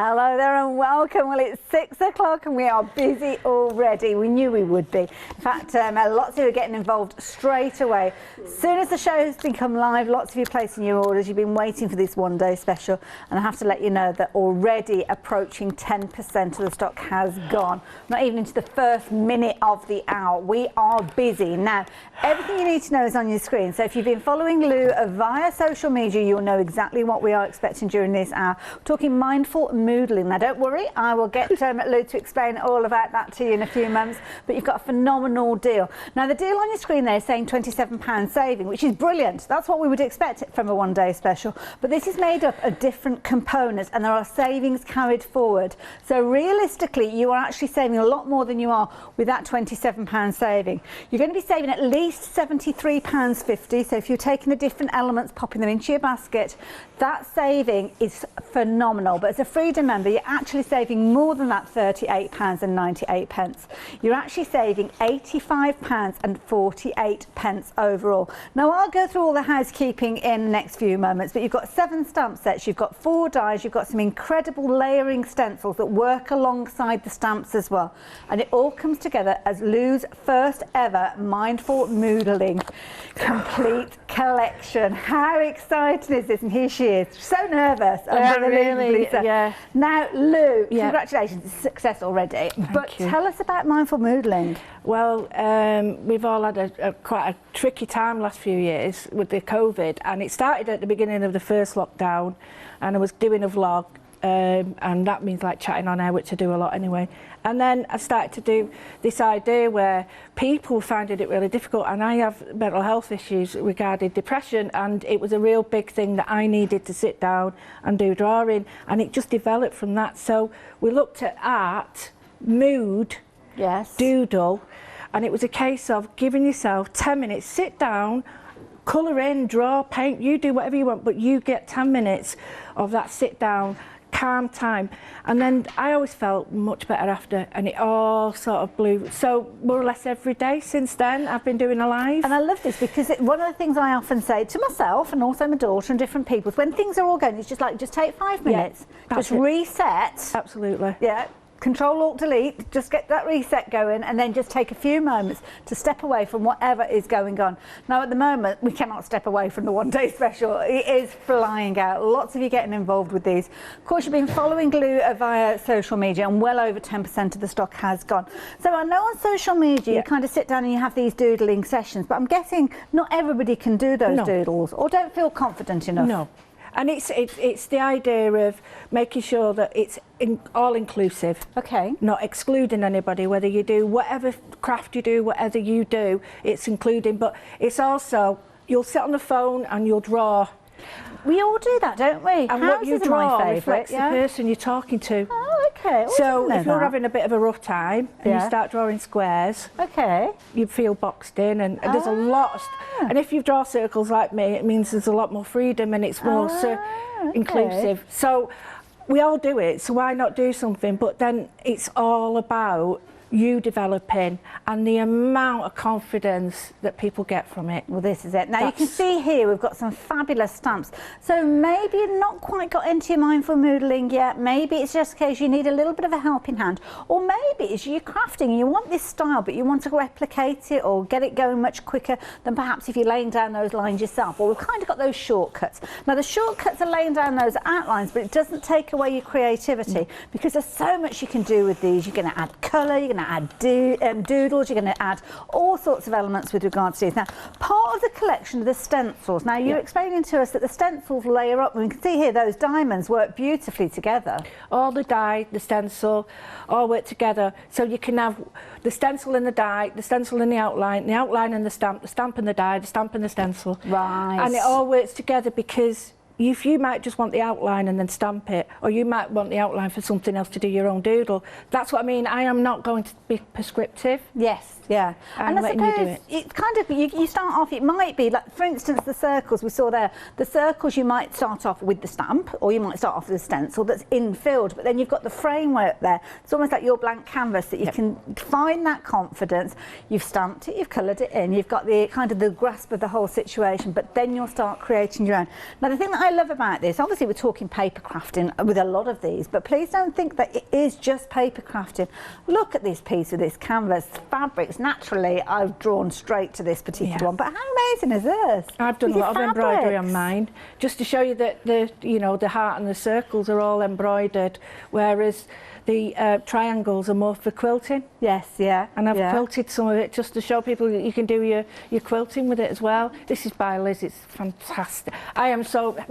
Hello there and welcome. Well, it's 6 o'clock and we are busy already. We knew we would be. In fact, lots of you are getting involved straight away. As soon as the show has become live, lots of you placing your orders. You've been waiting for this one-day special, and I have to let you know that already approaching 10% of the stock has gone. Not even into the first minute of the hour. We are busy. Now, everything you need to know is on your screen. So if you've been following Lou via social media, you'll know exactly what we are expecting during this hour. We're talking mindful moodling. Now, don't worry, I will get Lou to explain all about that to you in a few moments, but you've got a phenomenal deal. Now, the deal on your screen there is saying £27 saving, which is brilliant. That's what we would expect from a one-day special, but this is made up of different components and there are savings carried forward. So realistically, you are actually saving a lot more than you are with that £27 saving. You're going to be saving at least £73.50, so if you're taking the different elements, popping them into your basket, that saving is phenomenal. But as a Freedom member, you're actually saving more than that £38.98. You're actually saving £85.48 overall. Now, I'll go through all the housekeeping in the next few moments, but you've got 7 stamp sets, you've got 4 dies, you've got some incredible layering stencils that work alongside the stamps as well. And it all comes together as Lou's first ever Mindful Moodling Complete Collection. How exciting is this? And here she is, so nervous. Really, yeah. Now, Lou, congratulations, it's a success already. But tell us about Mindful Moodling. Well, we've all had quite a tricky time last few years with the COVID, and it started at the beginning of the first lockdown, and I was doing a vlog, and that means like chatting on air, which I do a lot anyway. And then I started to do this idea where people finding it really difficult, and I have mental health issues regarding depression, and it was a real big thing that I needed to sit down and do drawing, and it just developed from that. So we looked at art, mood, doodle, and it was a case of giving yourself 10 minutes, sit down, colour in, draw, paint, you do whatever you want, but you get 10 minutes of that sit down, calm time. And then I always felt much better after, and it all sort of blew. So more or less every day since then I've been doing a live. And I love this because one of the things I often say to myself and also my daughter and different people is when things are all going, it's just like, just take 5 minutes, just reset. Absolutely. Yeah. Control-Alt-Delete, just get that reset going, and then just take a few moments to step away from whatever is going on. Now, at the moment, we cannot step away from the one-day special. It is flying out. Lots of you getting involved with these. Of course, you've been following Lou via social media, and well over 10% of the stock has gone. So I know on social media, you kind of sit down and you have these doodling sessions, but I'm guessing not everybody can do those doodles or don't feel confident enough. No. And it's the idea of making sure that it's all-inclusive. Okay. Not excluding anybody, whether you do whatever craft you do, whatever you do, it's including. But it's also, you'll sit on the phone and you'll draw. We all do that, don't we? And what you draw reflects the person you're talking to. Oh, okay. So if you're having a bit of a rough time and you start drawing squares, you feel boxed in, and there's a lot. And if you draw circles like me, it means there's a lot more freedom and it's more inclusive. So we all do it, so why not do something? But then it's all about you developing and the amount of confidence that people get from it. Well, this is it. Now, you can see here we've got some fabulous stamps. So maybe you've not quite got into your mindful moodling yet. Maybe it's just in case you need a little bit of a helping hand. Or maybe it's you're crafting and you want this style, but you want to replicate it or get it going much quicker than perhaps if you're laying down those lines yourself. Well, we've kind of got those shortcuts. Now, the shortcuts are laying down those outlines, but it doesn't take away your creativity because there's so much you can do with these. You're going to add colour, you're going to add doodles, you're going to add all sorts of elements with regards to these. Now, part of the collection are the stencils. Now, you're explaining to us that the stencils layer up, and we can see here those diamonds work beautifully together. All the die, the stencil, all work together. So you can have the stencil and the die, the stencil and the outline and the stamp and the die, the stamp and the stencil. Right. And it all works together because if you might just want the outline and then stamp it, or you might want the outline for something else to do your own doodle. That's what I mean. I am not going to be prescriptive. Yes. Yeah, and I suppose it's kind of, you start off, it might be like, for instance, the circles we saw there, the circles you might start off with the stamp, or you might start off with a stencil that's infilled, but then you've got the framework there. It's almost like your blank canvas that you can find that confidence. You've stamped it, you've coloured it in, you've got the kind of the grasp of the whole situation, but then you'll start creating your own. Now, the thing that I I love about this, obviously we're talking paper crafting with a lot of these, but please don't think that it is just paper crafting. Look at this piece of this canvas, fabrics. Naturally, I've drawn straight to this particular one, but how amazing is this? I've done a lot of embroidery on mine, just to show you that the heart and the circles are all embroidered, whereas the triangles are more for quilting. Yes, yeah. And I've quilted some of it just to show people that you can do your quilting with it as well. This is by Liz, it's fantastic.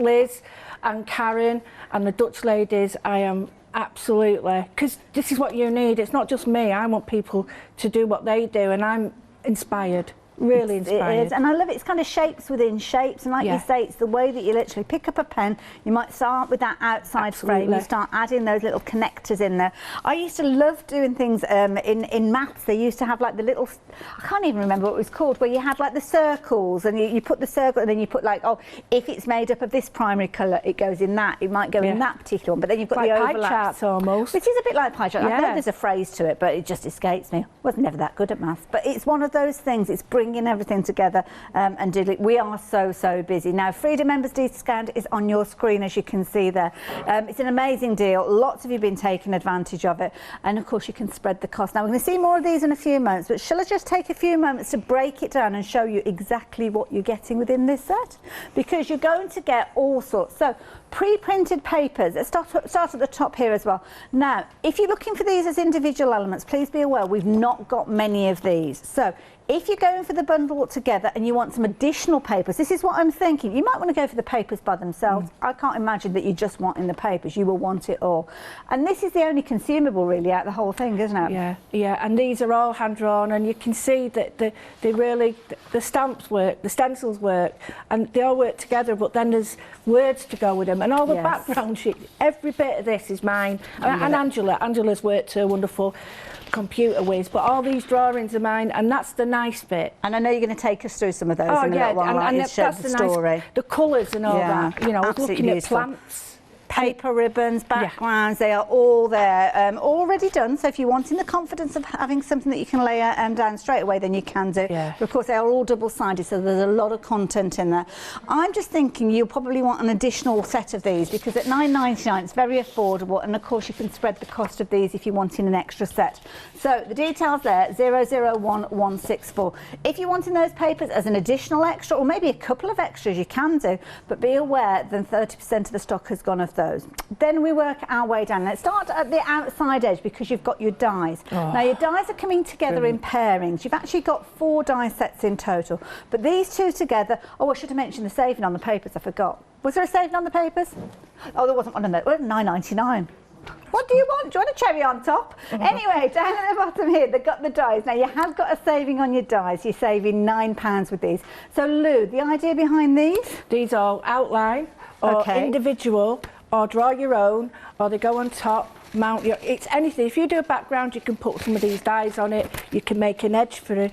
Liz and Karen and the Dutch ladies, I am absolutely, because this is what you need. It's not just me, I want people to do what they do, and I'm inspired. Really inspired. It is, and I love it. It's kind of shapes within shapes, and like you say, it's the way that you literally pick up a pen. You might start with that outside frame. You start adding those little connectors in there. I used to love doing things in maths. They used to have like the little, I can't even remember what it was called, where you had like the circles, and you put the circle, and then you put like, oh, if it's made up of this primary colour, it goes in that. It might go in that particular one, but then you've got like the overlaps. Pie charts almost. Which is a bit like pie chart. I know there's a phrase to it, but it just escapes me. I was never that good at maths, but it's one of those things. It's bringing everything together and doing it. We are so busy. Now, Freedom Members discount is on your screen, as you can see there. It's an amazing deal. Lots of you have been taking advantage of it, and of course you can spread the cost. Now, we're going to see more of these in a few moments, but shall I just take a few moments to break it down and show you exactly what you're getting within this set? Because you're going to get all sorts. So, pre-printed papers. Let's start at the top here as well. Now, if you're looking for these as individual elements, please be aware we've not got many of these. So if you're going for the bundle together and you want some additional papers, this is what I'm thinking. You might want to go for the papers by themselves. I can't imagine that you just want in the papers. You will want it all. And this is the only consumable really out of the whole thing, isn't it? Yeah. And these are all hand-drawn, and you can see that the stamps work, the stencils work, and they all work together, but then there's words to go with them. And all the background sheet, every bit of this is mine. And Angela's worked her wonderful computer whiz, but all these drawings are mine, and that's the nice bit. And I know you're going to take us through some of those in a little while, and that's the story. Nice, the colours and all that. You know, I was looking at plants. Paper ribbons, backgrounds, they are all there, already done. So if you're wanting the confidence of having something that you can lay down straight away, then you can do. But of course, they are all double-sided, so there's a lot of content in there. I'm just thinking you'll probably want an additional set of these, because at £9.99 it's very affordable, and of course you can spread the cost of these if you're wanting an extra set. So the details there, 001164. If you're wanting those papers as an additional extra, or maybe a couple of extras, you can do, but be aware that 30% of the stock has gone off those. Then we work our way down. Let's start at the outside edge, because you've got your dies. Now your dies are coming together in pairings. You've actually got 4 die sets in total, but these two together, I should have mentioned the saving on the papers, I forgot. Was there a saving on the papers? Oh, there wasn't one on there. Well, £9.99. What do you want? Do you want a cherry on top? Anyway, down at the bottom here, they've got the dies. Now, you have got a saving on your dies. You're saving £9 with these. So, Lou, the idea behind these? These are outline or individual, or draw your own, or they go on top, mount your... It's anything. If you do a background, you can put some of these dies on it. You can make an edge for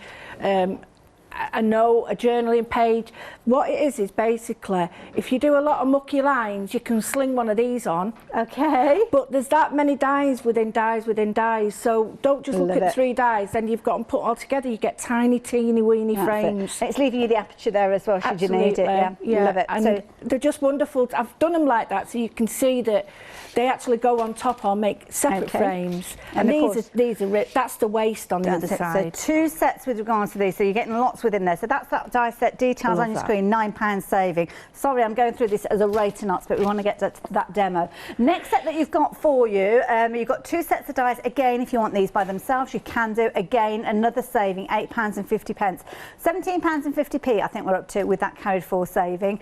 a note, a journaling page. What it is basically, if you do a lot of mucky lines, you can sling one of these on. But there's that many dies within dies within dies, so don't just look at 3 dies, then you've got them put all together, you get tiny, teeny, weeny frames. It's leaving you the aperture there as well, should you need it. Love it. And so they're just wonderful. I've done them like that, so you can see that they actually go on top or make separate frames. And these are that's the waist on the other side. So 2 sets with regards to these, so you're getting lots within there. So that's that die set, details on your screen, £9 saving. Sorry, I'm going through this as a rate of knots, but we want to get to that demo. Next set that you've got for you, you've got 2 sets of dies. Again, if you want these by themselves, you can do. Again, another saving, £8.50. £17.50p, I think we're up to with that carried forward saving,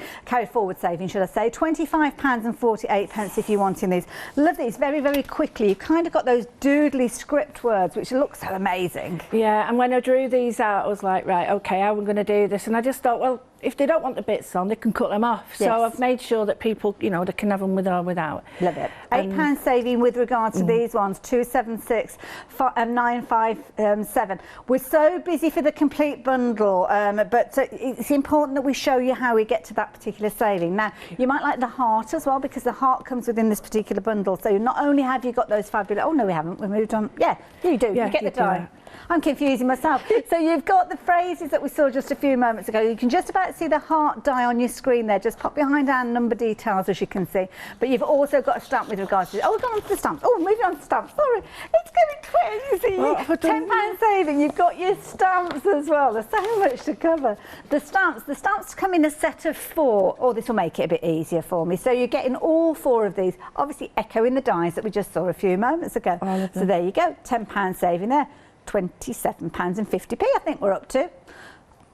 should I say. £25.48 if you're wanting these. Love these very quickly. You've kind of got those doodly script words, which look so amazing. Yeah, and when I drew these out, I was like, right, okay, how am I going to do this? And I just thought, well, if they don't want the bits on, they can cut them off. So I've made sure that people, you know, they can have them with or without. Love it. £8 saving with regard to these ones, 276 957. We're so busy for the complete bundle, but it's important that we show you how we get to that particular saving. Now, you might like the heart as well, because the heart comes within this particular bundle. So not only have you got those fabulous... Oh, no, we haven't. We moved on. Yeah, you do. You get the die. I'm confusing myself. So you've got the phrases that we saw just a few moments ago. You can just about see the heart die on your screen there, just pop behind our number details, as you can see. But you've also got a stamp with regards to, we've gone on to the stamps. Oh, moving on to stamps, sorry. It's getting crazy. £10 saving, you've got your stamps as well. There's so much to cover. The stamps come in a set of 4. Oh, this will make it a bit easier for me. So you're getting all 4 of these, obviously echoing the dies that we just saw a few moments ago. So there you go, £10 saving there, £27.50p I think we're up to.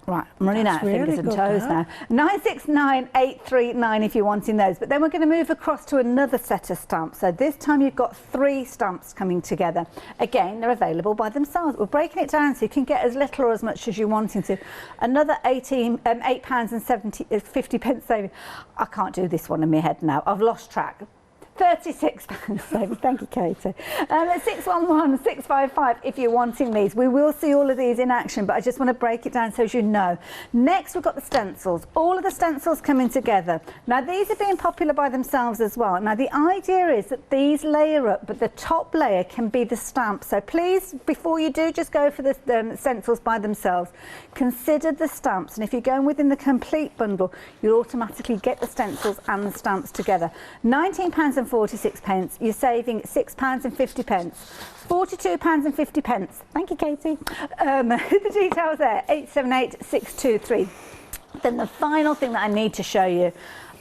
Right, I'm running out of fingers and toes now. 969839 if you're wanting those. But then we're going to move across to another set of stamps. So this time you've got 3 stamps coming together. Again, they're available by themselves. We're breaking it down so you can get as little or as much as you're wanting to. Another £8.50 saving. I can't do this one in my head now. I've lost track. £36 saving. Thank you, Katie. 611655 if you're wanting these. We will see all of these in action, but I just want to break it down so as you know. Next, we've got the stencils. All of the stencils coming together. Now, these are being popular by themselves as well. Now, the idea is that these layer up, but the top layer can be the stamp. So please, before you do just go for the stencils by themselves, consider the stamps. And if you're going within the complete bundle, you'll automatically get the stencils and the stamps together. £19.46, you're saving £6.50. £42.50. Thank you, Katie. The details there, 878623. Then the final thing that I need to show you,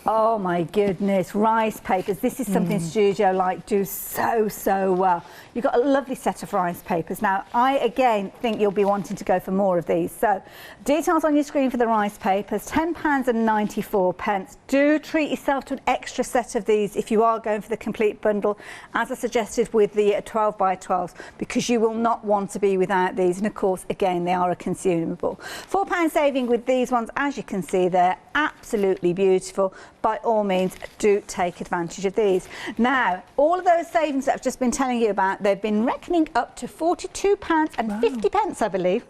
oh my goodness, rice papers. This is something Studio Light do so well. You've got a lovely set of rice papers. Now, I again think you'll be wanting to go for more of these. So, details on your screen for the rice papers, £10.94. Do treat yourself to an extra set of these if you are going for the complete bundle, as I suggested with the 12 by 12s, because you will not want to be without these. And of course, again, they are a consumable. £4 saving with these ones, as you can see there, absolutely beautiful. By all means, do take advantage of these. Now, all of those savings that I've just been telling you about, they've been reckoning up to £42.50, I believe.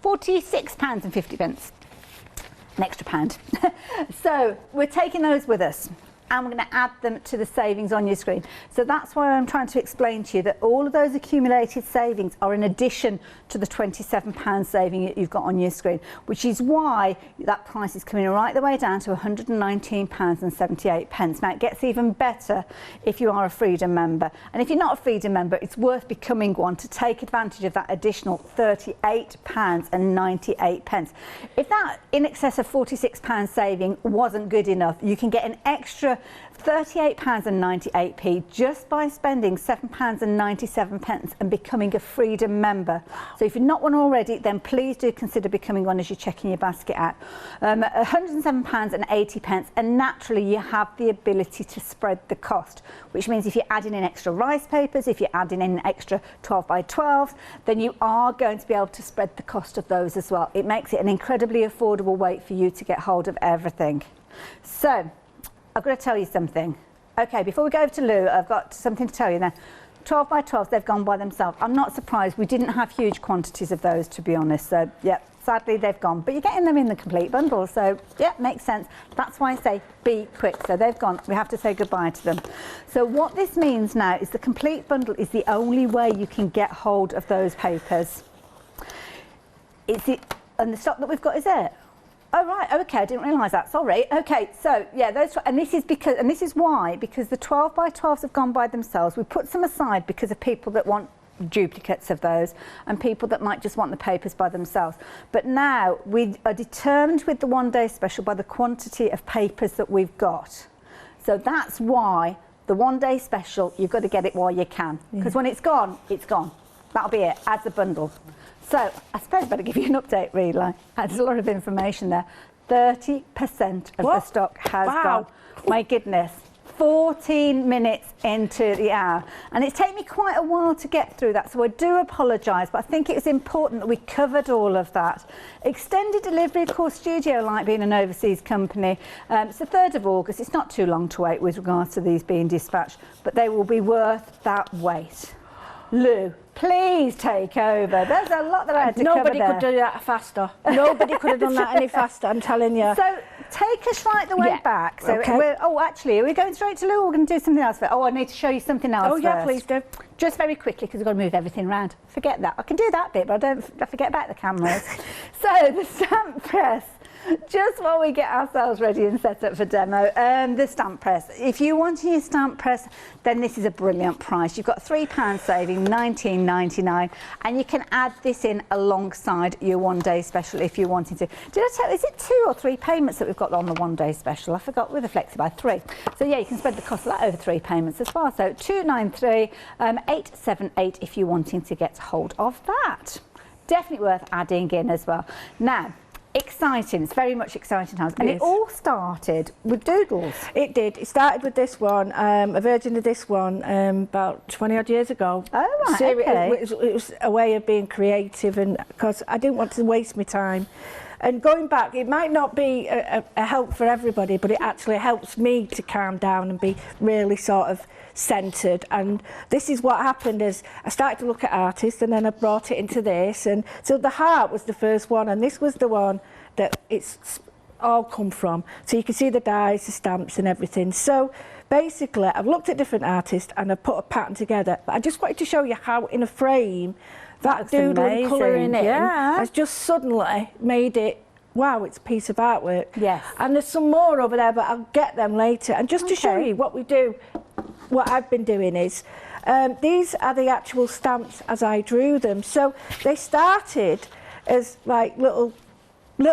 £46.50. An extra pound. So we're taking those with us, and we're going to add them to the savings on your screen. So that's why I'm trying to explain to you that all of those accumulated savings are in addition to the £27 saving that you've got on your screen, which is why that price is coming right the way down to £119.78. Now, it gets even better if you are a Freedom member. And if you're not a Freedom member, it's worth becoming one to take advantage of that additional £38.98. If that in excess of £46 saving wasn't good enough, you can get an extra £38.98 just by spending £7.97 and becoming a Freedom member. So if you're not one already, then please do consider becoming one as you're checking your basket out. £107.80, and naturally you have the ability to spread the cost, which means if you're adding in extra rice papers, if you're adding in extra 12 by 12s, then you are going to be able to spread the cost of those as well. It makes it an incredibly affordable way for you to get hold of everything. So, I've got to tell you something. Okay, before we go over to Lou, I've got something to tell you now. 12 by 12s, they've gone by themselves. I'm not surprised. We didn't have huge quantities of those, to be honest. So, yeah, sadly, they've gone. But you're getting them in the complete bundle. So, yeah, makes sense. That's why I say be quick. So they've gone. We have to say goodbye to them. So what this means now is the complete bundle is the only way you can get hold of those papers. And the stock that we've got is it. Oh right, okay, I didn't realise that. Sorry. Okay, so yeah, those, and this is why, because the 12 by 12s have gone by themselves. We put some aside because of people that want duplicates of those and people that might just want the papers by themselves. But now we are determined with the one day special by the quantity of papers that we've got. So that's why the one day special, you've got to get it while you can, because when it's gone, it's gone. That'll be it as a bundle. So I suppose I better give you an update, really. There's a lot of information there. 30% of the stock has gone. My goodness. 14 minutes into the hour. And it's taken me quite a while to get through that, so I do apologise, but I think it was important that we covered all of that. Extended delivery, of course, Studio Light being an overseas company. It's the 3rd of August. It's not too long to wait with regards to these being dispatched, but they will be worth that wait. Lou, please take over. There's a lot that I had to cover there. Nobody could do that faster. Nobody could have done that any faster, I'm telling you. So take us right the way back. So actually, are we going straight to Lou, or we're going to do something else? Oh, I need to show you something else first. Yeah, please do. Just very quickly, because we've got to move everything around. Forget that. I can do that bit, but I forget about the cameras. So the stamp press. Just while we get ourselves ready and set up for demo, the stamp press. If you want to use stamp press, then this is a brilliant price. You've got £3 saving, £19.99, and you can add this in alongside your one-day special if you wanted to. Did I tell you, is it 2 or 3 payments that we've got on the one-day special? I forgot, with the FlexiBuy 3. So yeah, you can spread the cost of that over 3 payments as well. So £293, £878 if you're wanting to get hold of that. Definitely worth adding in as well. Now, exciting, it's very much exciting times. And it all started with doodles. It did. It started with this one, a version of this one about 20 odd years ago. Oh, right, okay. It was a way of being creative, and because I didn't want to waste my time. And going back, it might not be a help for everybody, but it actually helps me to calm down and be really sort of centred. And this is what happened is I started to look at artists, and then I brought it into this. And so the heart was the first one, and this was the one that it's all come from. So you can see the dies, the stamps and everything. So basically I've looked at different artists and I've put a pattern together, but I just wanted to show you how in a frame that doodling colouring in has just suddenly made it, wow, it's a piece of artwork. Yes. And there's some more over there, but I'll get them later. And just to show you what we do, what I've been doing is, these are the actual stamps as I drew them. So they started as like little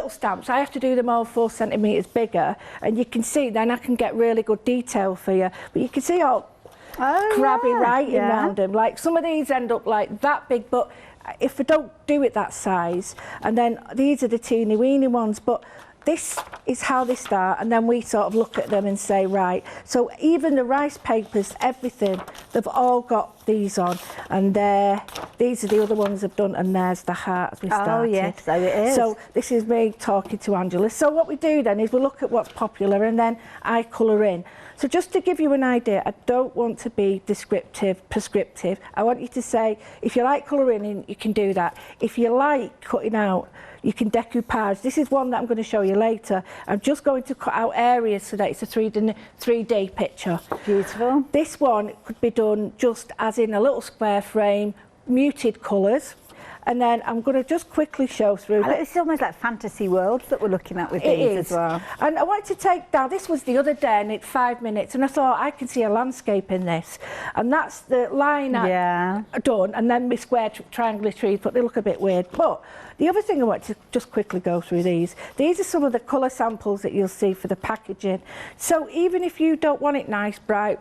stamps. I have to do them all 4 centimetres bigger, and you can see then I can get really good detail for you. But you can see all crabby writing around them. Like some of these end up like that big, but if I don't do it that size, and then these are the teeny weeny ones, but this is how they start, and then we sort of look at them and say, right, so even the rice papers, everything, they've all got these on, and these are the other ones I've done, and there's the heart as we started. Oh yes, so it is. So this is me talking to Angela. So what we do then is we look at what's popular, and then I colour in. So just to give you an idea, I don't want to be descriptive, prescriptive. I want you to say, if you like colouring in, you can do that. If you like cutting out, you can decoupage. This is one that I'm going to show you later. I'm just going to cut out areas so that it's a 3D picture. Beautiful. This one could be done just as in a little square frame, muted colours. And then I'm going to just quickly show through. It's almost like fantasy worlds that we're looking at with these as well. And I wanted to take down, this was the other day, and it's 5 minutes, and I thought I can see a landscape in this. And that's the line I've done, and then my square triangular trees, but they look a bit weird. But the other thing I want to just quickly go through these are some of the colour samples that you'll see for the packaging. So even if you don't want it nice, bright,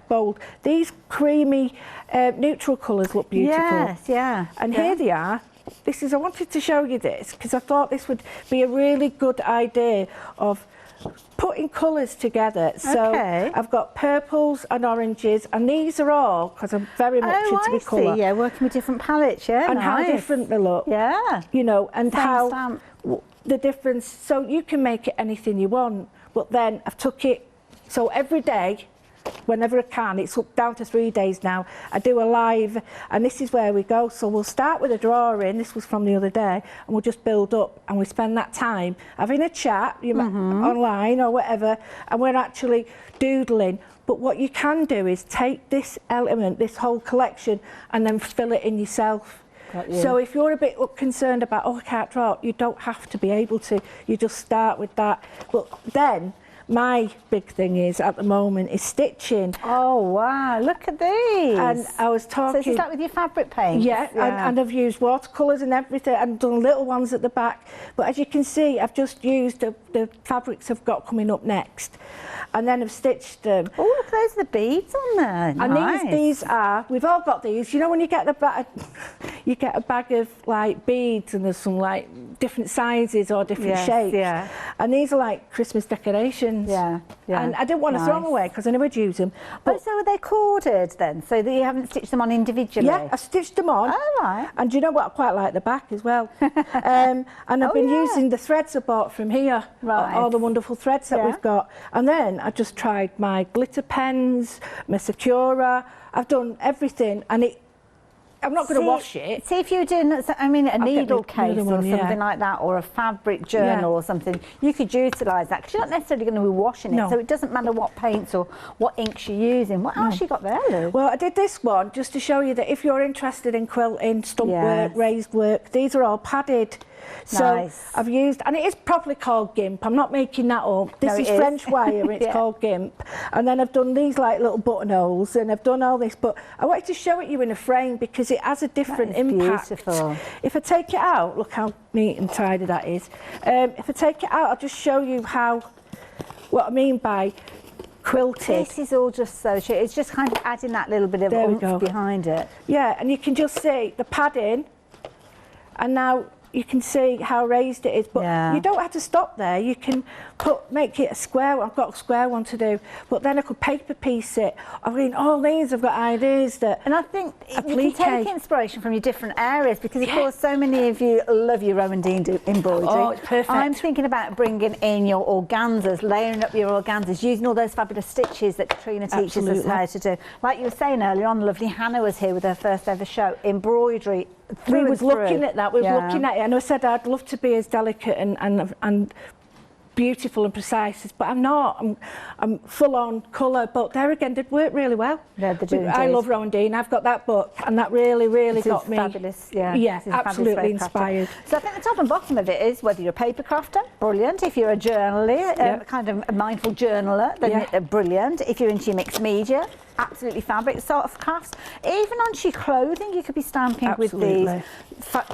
bold, these creamy neutral colours look beautiful. Yes, yeah. And here they are. I wanted to show you this because I thought this would be a really good idea of putting colours together. So I've got purples and oranges, and these are all, because I'm very much into the colour. Yeah, working with different palettes, and how different they look. Yeah. You know, and how the difference, so you can make it anything you want, but then I've took it, so every day, whenever I can, it's up down to 3 days now, I do a live, and this is where we go. So we'll start with a drawing, this was from the other day, and we'll just build up, and we spend that time having a chat online or whatever, and we're actually doodling. But what you can do is take this element, this whole collection, and then fill it in yourself. So if you're a bit concerned about, I can't draw, you don't have to be able to, you just start with that. But then my big thing is, at the moment, is stitching. Oh, wow, look at these. And I was talking... So is that with your fabric paint? Yeah, and I've used watercolours and everything, and done little ones at the back. But as you can see, I've just used the fabrics I've got coming up next. And then I've stitched them. Oh, look, those are the beads on there. Nice. And these are, we've all got these. You know when you get you get a bag of like beads, and there's some like different sizes or different shapes. Yeah. And these are like Christmas decorations. Yeah. And I didn't want to throw them away because I never would use them. But so are they corded then? So that you haven't stitched them on individually? Yeah, I stitched them on. Oh, right. And do you know what? I quite like the back as well. And I've been using the threads I bought from here. Right. All the wonderful threads that we've got. And then I just tried my glitter pens, my Sakura. I've done everything, and I'm not going to wash it. See if you're doing, I mean, a needle case or one, something like that, or a fabric journal or something, you could utilise that because you're not necessarily going to be washing it, so it doesn't matter what paints or what inks you're using. What else you got there, Lou? Well, I did this one just to show you that if you're interested in quilting, stump work, raised work, these are all padded. So I've used, and it is properly called GIMP. I'm not making that up. This is French wire. It's called GIMP. And then I've done these like little buttonholes, and I've done all this. But I wanted to show it you in a frame because it has a different impact. Beautiful. If I take it out, look how neat and tidy that is. If I take it out, I'll just show you what I mean by quilted. This is all just so cheap. It's just kind of adding that little bit of oomph behind it. Yeah, and you can just see the padding, and now you can see how raised it is, but you don't have to stop there. You can make it a square. I've got a square one to do, but then I could paper piece it. I mean, all these I've got ideas that. And I think you can take inspiration from your different areas because, of course, so many of you love your Rowan-Dean embroidery. Oh, it's perfect. I'm thinking about bringing in your organzas, layering up your organzas, using all those fabulous stitches that Katrina teaches us how to do. Like you were saying earlier on, the lovely Hannah was here with her first ever show, embroidery. We was looking at that. We were looking at it, and I said I'd love to be as delicate and beautiful and precise, but I'm not. I'm full on colour, but there again, did work really well. Yeah, they do. I love Rowan-Dean. I've got that book, and that really got me. Fabulous. Yeah, absolutely inspired. So I think the top and bottom of it is whether you're a paper crafter, brilliant. If you're a journaler, kind of a mindful journaler, then brilliant. If you're into your mixed media, absolutely fabric sort of crafts. Even onto your clothing, you could be stamping with these,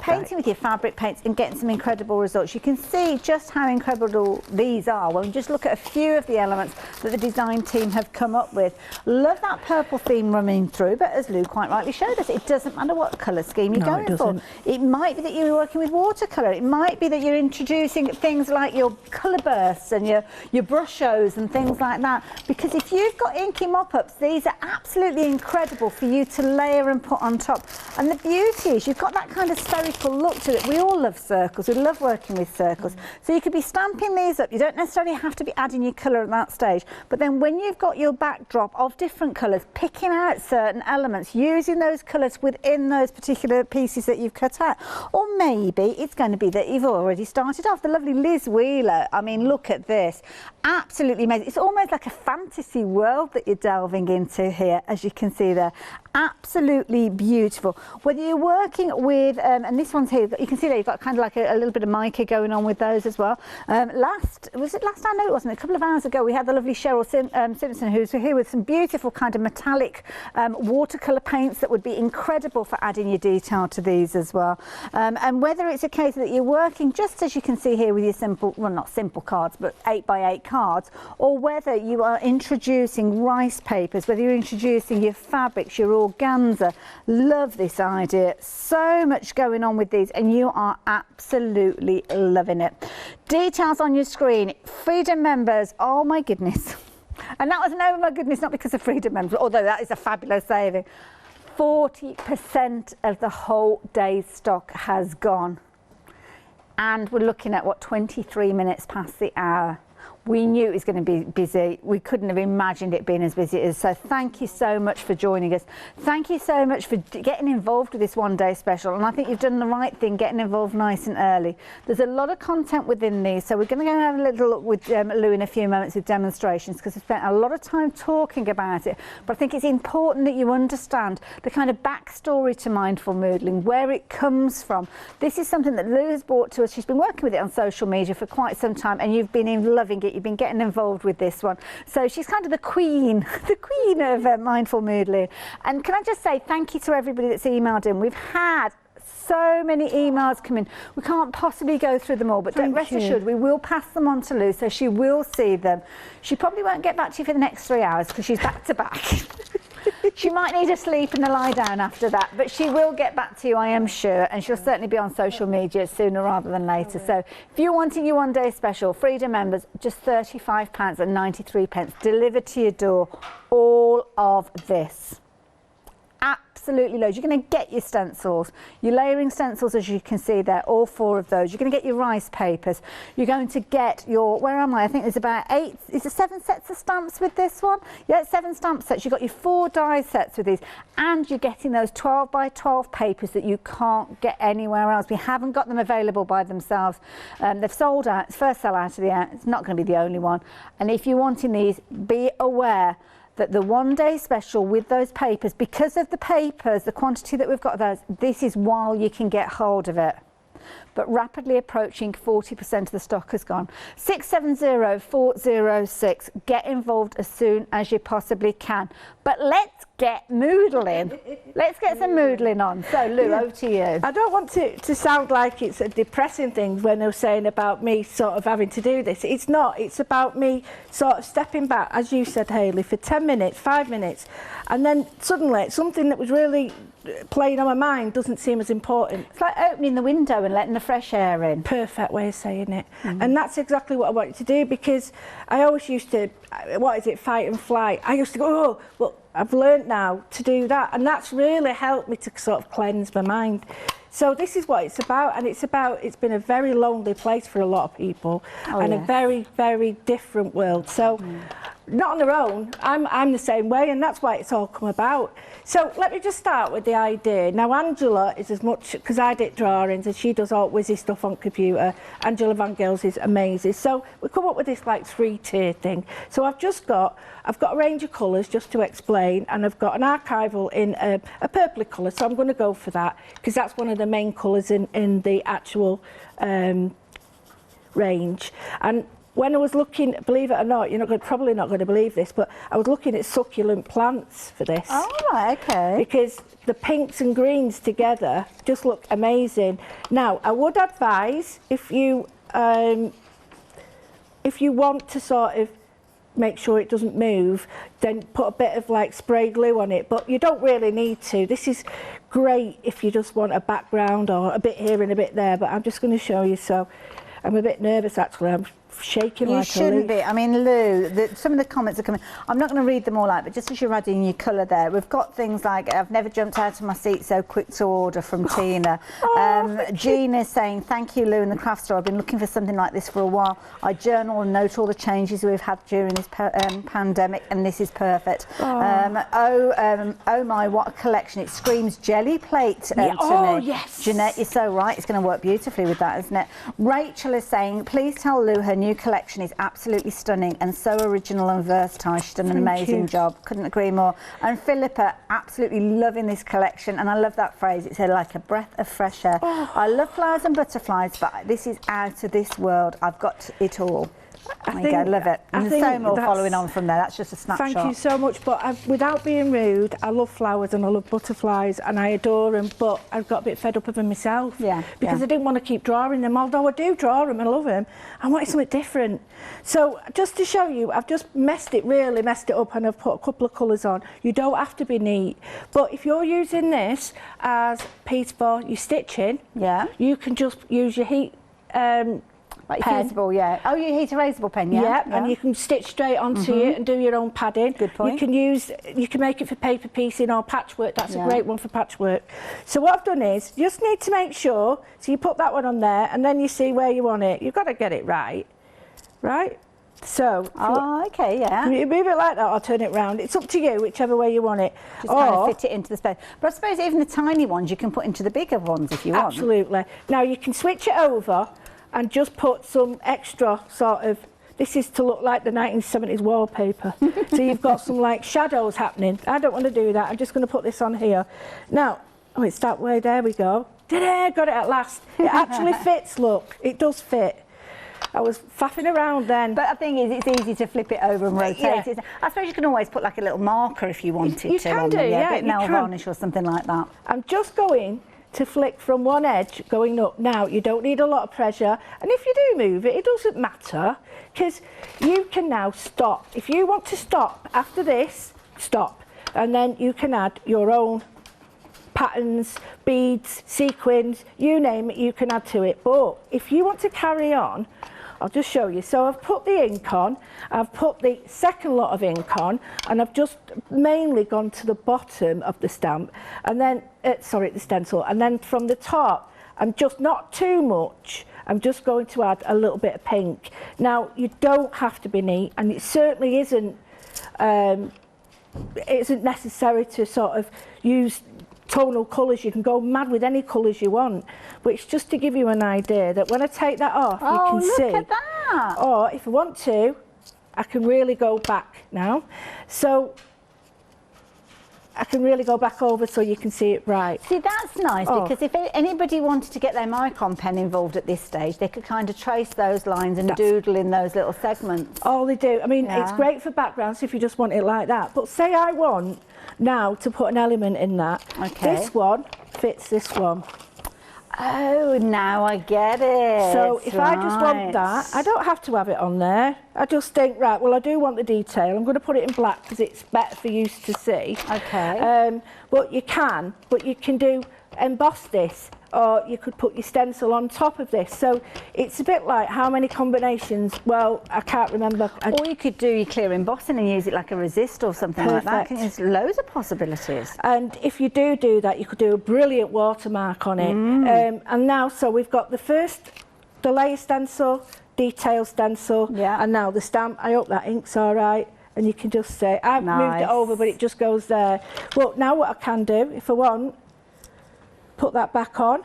painting with your fabric paints and getting some incredible results. You can see just how incredible these are when you just look at a few of the elements that the design team have come up with. Love that purple theme running through, but as Lou quite rightly showed us, it doesn't matter what colour scheme you're going for. It might be that you're working with watercolour. It might be that you're introducing things like your colour bursts and your brush shows and things like that. Because if you've got inky mop-ups, these are absolutely incredible for you to layer and put on top. And the beauty is you've got that kind of spherical look to it. We all love circles. We love working with circles. So you could be stamping these up. You don't necessarily have to be adding your colour at that stage. But then when you've got your backdrop of different colours, picking out certain elements, using those colours within those particular pieces that you've cut out. Or maybe it's going to be that you've already started off. The lovely Liz Wheeler. I mean, look at this. Absolutely amazing. It's almost like a fantasy world that you're delving into here, as you can see there. Absolutely beautiful. Whether you're working with, and this one's here, you can see there you've got kind of like a little bit of mica going on with those as well. Was it last time? No, it wasn't. A couple of hours ago, we had the lovely Cheryl Simpson, who's here with some beautiful kind of metallic watercolour paints that would be incredible for adding your detail to these as well. And whether it's a case that you're working, just as you can see here with your simple, well, not simple cards, but 8x8 cards, or whether you are introducing rice papers, whether you're introducing your fabrics, your organza. Love this idea. So much going on with these, and you are absolutely loving it. Details on your screen. Freedom members, oh my goodness. And that was an oh my goodness, not because of Freedom members, although that is a fabulous saving. 40% of the whole day's stock has gone. And we're looking at, what, 23 minutes past the hour. We knew it was going to be busy. We couldn't have imagined it being as busy as. So thank you so much for joining us. Thank you so much for getting involved with this one day special. And I think you've done the right thing, getting involved nice and early. There's a lot of content within these. So we're going to go and have a little look with Lou in a few moments with demonstrations, because we've spent a lot of time talking about it. But I think it's important that you understand the kind of backstory to mindful moodling, where it comes from. This is something that Lou has brought to us. She's been working with it on social media for quite some time, and you've been loving it. You've been getting involved with this one. So she's kind of the queen of Mindful Moodling. And can I just say thank you to everybody that's emailed in. We've had so many emails come in. We can't possibly go through them all, but rest assured, we will pass them on to Lou, so she will see them. She probably won't get back to you for the next 3 hours because she's back to back. She might need a sleep and a lie down after that, but she will get back to you, I am sure, and she'll certainly be on social media sooner rather than later. So if you're wanting your one day special, Freedom members, just £35.93 delivered to your door, all of this. absolutely loads. You're going to get your stencils, your layering stencils, as you can see there, all 4 of those. You're going to get your rice papers. You're going to get your, where am I? I think there's about 8, is it 7 sets of stamps with this one? Yeah, 7 stamp sets. You've got your 4 die sets with these, and you're getting those 12 by 12 papers that you can't get anywhere else. We haven't got them available by themselves. They've sold out. It's first sell out of the out. It's not going to be the only one. And if you're wanting these, be aware that the one-day special with those papers, because of the papers, the quantity that we've got of those, this is while you can get hold of it. But rapidly approaching 40% of the stock has gone. 670406. Get involved as soon as you possibly can. But let's get moodling. Let's get some moodling on. So, Lou, over to you. I don't want to sound like it's a depressing thing when they're saying about me sort of having to do this. It's not. It's about me sort of stepping back, as you said, Hayley, for 10 minutes, 5 minutes, and then suddenly something that was really playing on my mind doesn't seem as important. It's like opening the window and letting the fresh air in. Perfect way of saying it. And that's exactly what I wanted to do, because I always used to, fight and flight. I used to go, oh, well, I've learned now to do that, and that's really helped me to sort of cleanse my mind. So this is what it's about, and it's been a very lonely place for a lot of people, a very, very different world. So not on their own, I'm the same way, and that's why it's all come about. So let me just start with the idea. Now, Angela is as much, because I did drawings and she does all whizzy stuff on computer. Angela Van Gils is amazing. So we come up with this like 3-tier thing. So I've got a range of colours just to explain, and I've got an archival in a purpley colour, so I'm going to go for that because that's one of the main colours in the actual range. And when I was looking, believe it or not, probably not going to believe this, but I was looking at succulent plants for this. Oh, right, okay. Because the pinks and greens together just look amazing. Now, I would advise if you want to sort of make sure it doesn't move, then put a bit of like spray glue on it, but you don't really need to. This is great if you just want a background or a bit here and a bit there, but I'm just going to show you. So I'm a bit nervous actually. I'm shaking like a leaf. You shouldn't be. I mean, Lou, some of the comments are coming. I'm not going to read them all out, but just as you're adding your colour there, we've got things like, I've never jumped out of my seat so quick to order from Tina. Jean is saying, thank you, Lou, in the craft store. I've been looking for something like this for a while. I journal and note all the changes we've had during this pandemic, and this is perfect. Oh my, what a collection. It screams jelly plate to me. Yes. Jeanette, you're so right. It's going to work beautifully with that, isn't it? Rachel is saying, please tell Lou her new collection is absolutely stunning and so original and versatile. She's done an amazing job. Couldn't agree more. And Philippa, absolutely loving this collection, and I love that phrase. It's like a breath of fresh air. I love flowers and butterflies, but this is out of this world. I've got it all. There you go, love it. And there's so more following on from there. That's just a snapshot. Thank you so much. But without being rude, I love flowers and I love butterflies and I adore them, but I've got a bit fed up of them myself. Yeah. Because I didn't want to keep drawing them, although I do draw them and love them. I wanted something different. So just to show you, I've just really messed it up, and I've put a couple of colours on. You don't have to be neat. But if you're using this as a piece for your stitching, you can just use your heat like fusible, Oh, you heat erasable pen, yeah, and you can stitch straight onto it and do your own padding. Good point. You can make it for paper piecing or patchwork. That's a great one for patchwork. So what I've done is, you just need to make sure, so you put that one on there and then you see where you want it. You've got to get it right. So, you move it like that or turn it round. It's up to you, whichever way you want it. Just kind of fit it into the space. But I suppose even the tiny ones you can put into the bigger ones if you want. Absolutely. Now you can switch it over and just put some extra sort of, this is to look like the 1970s wallpaper. So you've got some like shadows happening. I don't want to do that. I'm just going to put this on here. Now, it's that way, there we go. Ta-da, got it at last. It actually fits, look. It does fit. I was faffing around then. But the thing is, it's easy to flip it over and rotate it. I suppose you can always put like a little marker if you wanted to. You can do, a bit nail varnish or something like that. I'm just going to flick from one edge going up. Now, you don't need a lot of pressure, and if you do move it, it doesn't matter, because you can now stop. If you want to stop after this, stop, and then you can add your own patterns, beads, sequins, you name it, you can add to it. But if you want to carry on, I'll just show you. So I've put the ink on, I've put the second lot of ink on, and I've just mainly gone to the bottom of the stamp, and then, sorry, the stencil, and then from the top, I'm just not too much, I'm just going to add a little bit of pink. Now, you don't have to be neat, and it certainly isn't necessary to sort of use tonal colours. You can go mad with any colours you want, but it's just to give you an idea that when I take that off, you can see. Oh, look at that! Or if I want to, I can really go back now. So I can really go back over so you can see it right. See, that's nice, because if anybody wanted to get their Micron pen involved at this stage, they could kind of trace those lines and doodle in those little segments. Oh, they do. I mean, it's great for backgrounds if you just want it like that. But say I want now to put an element in that. Okay. This one fits this one. Oh, now I get it. So if I just want that, I don't have to have it on there. I just think, right, well, I do want the detail. I'm going to put it in black because it's better for you to see. Okay. But you can do emboss this, or you could put your stencil on top of this. So it's a bit like how many combinations, well, I can't remember. Or you could do your clear embossing and use it like a resist or something like that. There's loads of possibilities. And if you do that, you could do a brilliant watermark on it. And now, so we've got the layer stencil, detail stencil, and now the stamp. I hope that ink's all right. And you can just say, I've moved it over, but it just goes there. Well, now what I can do, if I want, put that back on,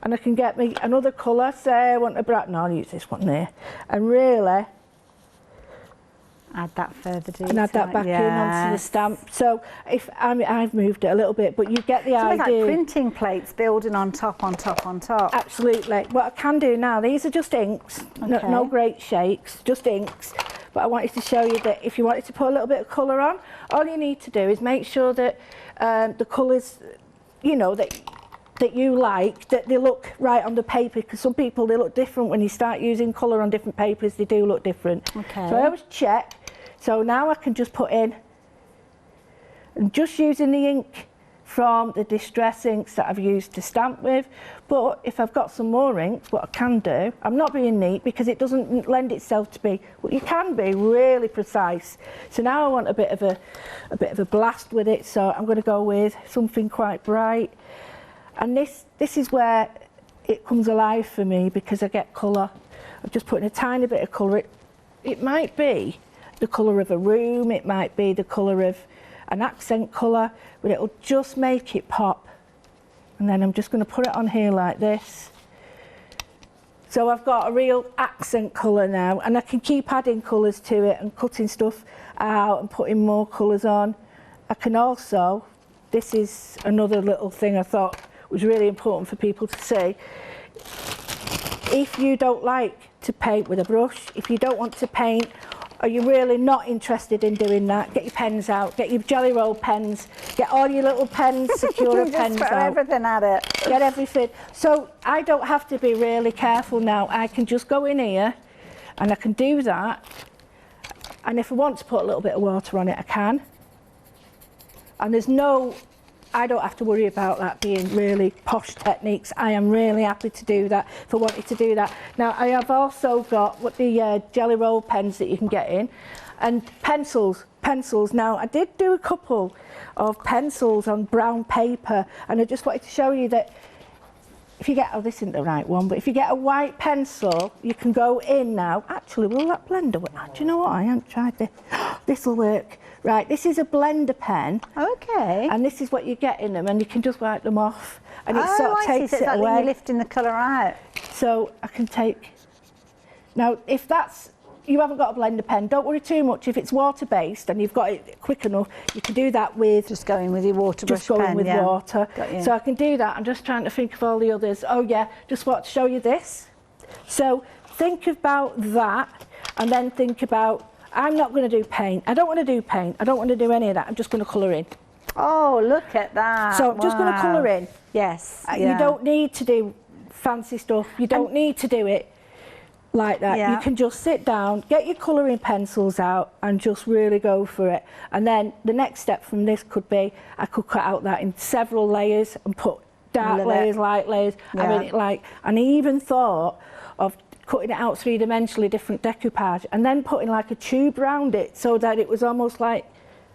and I can get me another colour. Say I want a bright, no, I'll use this one there, and really add that further detail. And add that back in onto the stamp. So if I've moved it a little bit, but you get the idea. It's like printing plates building on top, on top, on top. Absolutely. What I can do now, these are just inks, no great shakes, just inks. But I wanted to show you that if you wanted to put a little bit of colour on, all you need to do is make sure that the colours, you know, that you like, that they look right on the paper, because some people, they look different when you start using colour on different papers. They do look different. Okay. So I always check. So now I can just put in, and just using the ink from the distress inks that I've used to stamp with. But if I've got some more inks, what I can do, I'm not being neat because it doesn't lend itself to be, but you can be really precise. So now I want a bit of a blast with it, so I'm going to go with something quite bright. And this is where it comes alive for me, because I get colour. I'm just putting a tiny bit of colour. It might be the colour of a room, it might be the colour of an accent colour, but it'll just make it pop. And then I'm just going to put it on here like this. So I've got a real accent colour now, and I can keep adding colours to it and cutting stuff out and putting more colours on. I can also, this is another little thing I thought was really important for people to see. If you don't like to paint with a brush, if you don't want to paint, or you're really not interested in doing that, get your pens out, get your jelly roll pens, get all your little pens, Secura pens just throw out. everything at it. Get everything. So I don't have to be really careful now. I can just go in here and I can do that. And if I want to put a little bit of water on it, I can. And I don't have to worry about that being really posh techniques. I am really happy to do that if I wanted to do that. Now, I have also got the jelly roll pens that you can get in, and pencils. Now, I did do a couple of pencils on brown paper, and I just wanted to show you that if you get, oh, this isn't the right one, but if you get a white pencil, you can go in now. Actually, will that blender work? Do you know what? I haven't tried this. This will work. Right, this is a blender pen. Okay. And this is what you get in them, and you can just wipe them off, and it sort of takes it like away. You're lifting the colour out. So I can take. Now, if you haven't got a blender pen, don't worry too much. If it's water-based and you've got it quick enough, you can do that with just going with your water brush pen. Just going with water. So I can do that. I'm just trying to think of all the others. Oh yeah, just want to show you this. So think about that, and then think about. I'm not going to do paint. I don't want to do paint. I don't want to do any of that. I'm just going to colour in. Oh, look at that. So I'm just going to colour in. Yes. You don't need to do fancy stuff. You don't need to do it like that. You can just sit down, get your colouring pencils out, and just really go for it. And then the next step from this could be, I could cut out that in several layers and put dark layers, light layers. Yeah. I mean, like, and he even thought of cutting it out three-dimensionally, different decoupage, and then putting like a tube round it so that it was almost like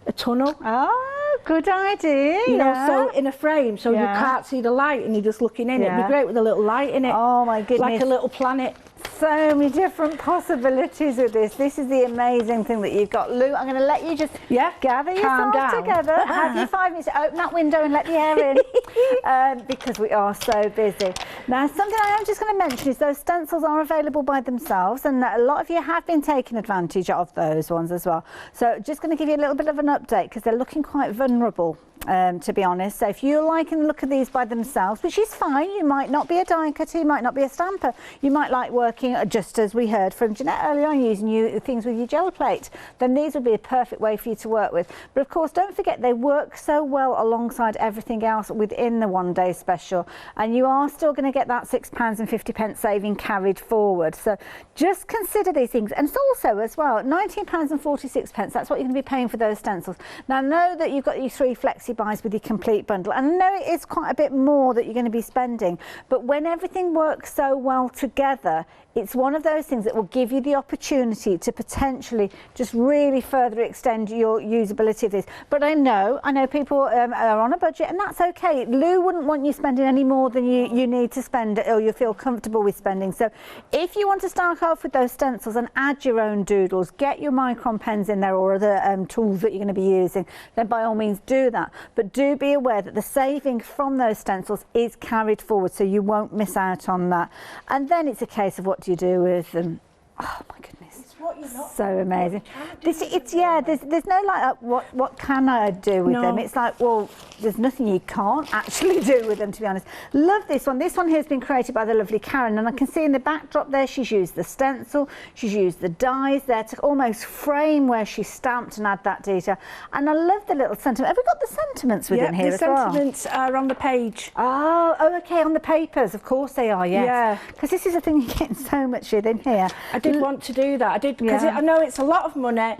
a tunnel. Oh, good idea. You know, so in a frame, so you can't see the light and you're just looking in. It'd be great with a little light in it. Oh my goodness. Like a little planet. So many different possibilities with this. This is the amazing thing that you've got. Lou, I'm going to let you just gather Calm yourself down. together. Have your 5 minutes to open that window and let the air in because we are so busy. Now, something I am just going to mention is those stencils are available by themselves, and a lot of you have been taking advantage of those ones as well. So just going to give you a little bit of an update because they're looking quite vulnerable. To be honest, so if you're liking the look of these by themselves, which is fine, you might not be a die cutter, you might not be a stamper, you might like working just as we heard from Jeanette earlier on, using things with your gel plate, then these would be a perfect way for you to work with. But of course, don't forget they work so well alongside everything else within the one day special, and you are still going to get that £6.50 saving carried forward. So just consider these things. And it's also as well £19.46, that's what you're going to be paying for those stencils. Now, know that you've got your 3 flexi buys with your complete bundle, and I know it is quite a bit more that you're going to be spending, but when everything works so well together, it's one of those things that will give you the opportunity to potentially just really further extend your usability of this. But I know people are on a budget, and that's okay. Lou wouldn't want you spending any more than you need to spend or you feel comfortable with spending. So if you want to start off with those stencils and add your own doodles, get your micron pens in there or other tools that you're going to be using, then by all means do that. But do be aware that the saving from those stencils is carried forward, so you won't miss out on that. And then it's a case of what do you do with them? Oh my goodness, it's what you're not so amazing. There's no like what can I do with them? It's like, well, there's nothing you can't actually do with them, to be honest. Love this one. This one here has been created by the lovely Karen, and I can see in the backdrop there she's used the stencil, she's used the dies there to almost frame where she stamped and add that detail. And I love the little sentiment. Have we got the sentiments within here as well? The sentiments are on the page. Oh, okay, on the papers, of course they are, yes. Yeah. Because this is a thing, you're getting so much in here. I did want to do that. I did, because I know it's a lot of money.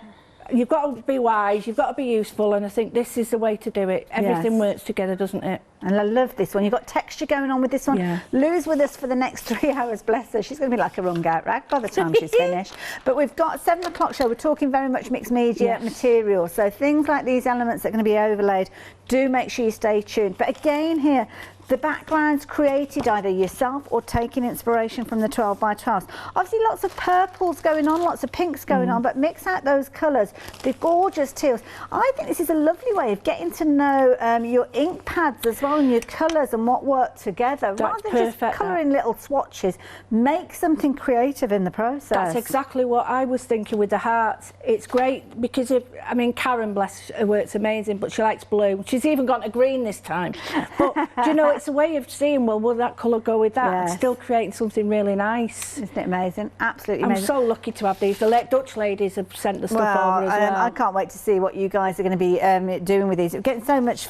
You've got to be wise, you've got to be useful, and I think this is the way to do it. Everything works together, doesn't it? And I love this one. You've got texture going on with this one. Yeah. Lou's with us for the next 3 hours, bless her. She's going to be like a wrung out rag by the time she's finished. But we've got 7 o'clock show. We're talking very much mixed media material. So things like these elements that are going to be overlaid, do make sure you stay tuned. But again here, the background's created either yourself or taking inspiration from the 12 by 12s. Obviously lots of purples going on, lots of pinks going on, but mix out those colours, the gorgeous teals. I think this is a lovely way of getting to know your ink pads as well, and your colours and what work together. Rather than just colouring little swatches, make something creative in the process. That's exactly what I was thinking with the hearts. It's great because Karen, bless her, works amazing, but she likes blue. She's even gone to green this time. But do you know, it's a way of seeing, well, will that colour go with that? And still creating something really nice. Isn't it amazing? Absolutely amazing. I'm so lucky to have these. The Dutch ladies have sent the stuff over as well. I can't wait to see what you guys are going to be doing with these. We're getting so much